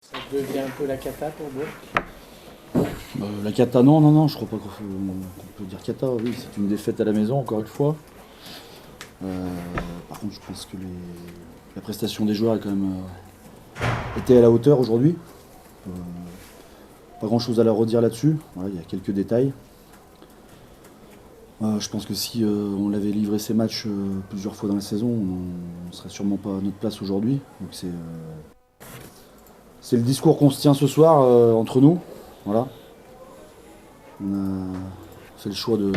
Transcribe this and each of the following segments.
Ça devient un peu la cata pour Bourg. La cata, non, je crois pas qu'on peut dire cata. Oui, c'est une défaite à la maison, encore une fois. Par contre, je pense que la prestation des joueurs a quand même été à la hauteur aujourd'hui. Euh, Pas grand chose à leur redire là-dessus. Voilà, il y a quelques détails. Je pense que si on l'avait livré ces matchs plusieurs fois dans la saison, on ne serait sûrement pas à notre place aujourd'hui. Donc c'est le discours qu'on se tient ce soir entre nous. Voilà. On a fait le choix de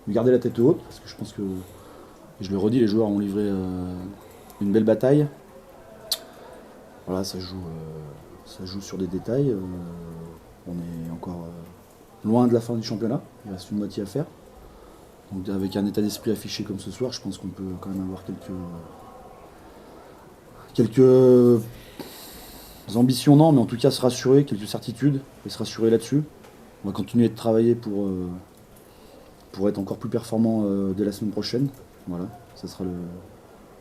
garder la tête haute parce que je pense que, et je le redis, les joueurs ont livré une belle bataille. Voilà, ça joue sur des détails. On est encore loin de la fin du championnat. Il reste une moitié à faire. Donc avec un état d'esprit affiché comme ce soir, je pense qu'on peut quand même avoir quelques ambitions, non, mais en tout cas se rassurer, quelques certitudes, et se rassurer là-dessus. On va continuer de travailler pour être encore plus performant dès la semaine prochaine. Voilà, ça sera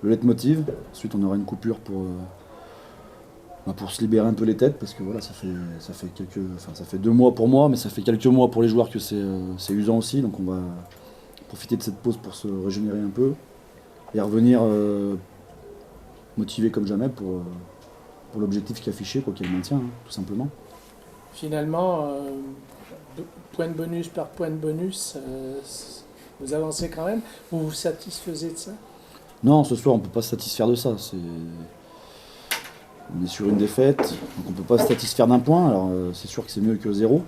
le leitmotiv. Ensuite, on aura une coupure pour se libérer un peu les têtes, parce que voilà, ça fait 2 mois pour moi, mais ça fait quelques mois pour les joueurs que c'est usant aussi. Donc on va profiter de cette pause pour se régénérer un peu et revenir motivé comme jamais pour l'objectif qui est affiché, quoi, qui est le maintien, hein, tout simplement. Finalement, point de bonus par point de bonus, vous avancez quand même. Vous vous satisfaisez de ça? Non, ce soir, on ne peut pas se satisfaire de ça. On est sur une défaite, donc on ne peut pas se satisfaire d'un point. Alors, c'est sûr que c'est mieux que zéro.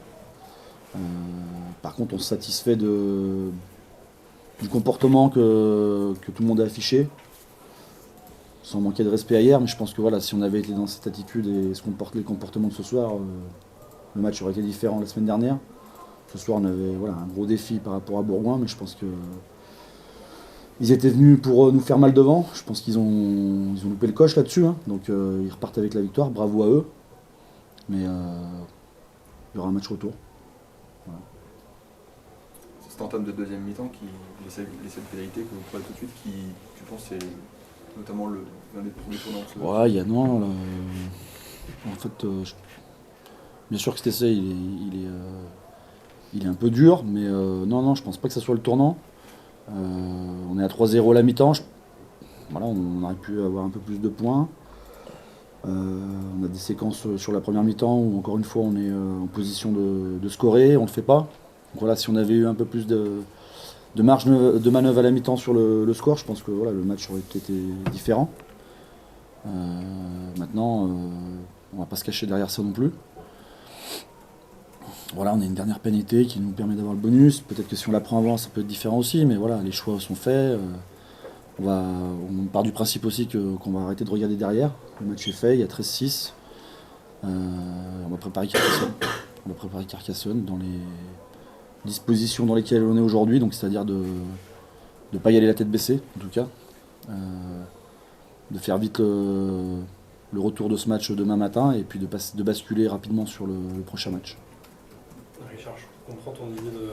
Par contre, on se satisfait du comportement que tout le monde a affiché, sans manquer de respect hier. Mais je pense que voilà, si on avait été dans cette attitude et les comportements de ce soir, le match aurait été différent la semaine dernière. Ce soir, on avait voilà, un gros défi par rapport à Bourgoin, mais je pense que ils étaient venus pour nous faire mal devant. Je pense qu'ils ont loupé le coche là-dessus, hein. Donc ils repartent avec la victoire. Bravo à eux. Mais il y aura un match retour. Voilà. C'est cet entame de deuxième mi-temps qui l'essai de pénalité que vous prenez tout de suite, qui, tu penses, c'est notamment l'un des premiers tournants. Ouais, il y a non. En fait, bien sûr que cet essai, il est un peu dur, mais non, je pense pas que ça soit le tournant. On est à 3-0 à la mi-temps. Voilà, on aurait pu avoir un peu plus de points. On a des séquences sur la première mi-temps où encore une fois on est en position de scorer, on ne le fait pas. Donc voilà, si on avait eu un peu plus de marge de manœuvre à la mi-temps sur le score, je pense que voilà, le match aurait été différent. Maintenant, on va pas se cacher derrière ça non plus. Voilà, on a une dernière pénalité qui nous permet d'avoir le bonus. Peut-être que si on la prend avant, ça peut être différent aussi, mais voilà, les choix sont faits. On part du principe aussi qu'on va arrêter de regarder derrière. Le match est fait, il y a 13-6. On va préparer Carcassonne dans les dispositions dans lesquelles on est aujourd'hui, donc c'est-à-dire de ne pas y aller la tête baissée, en tout cas. De faire vite le retour de ce match demain matin et puis de basculer rapidement sur le prochain match. Richard, je comprends ton idée de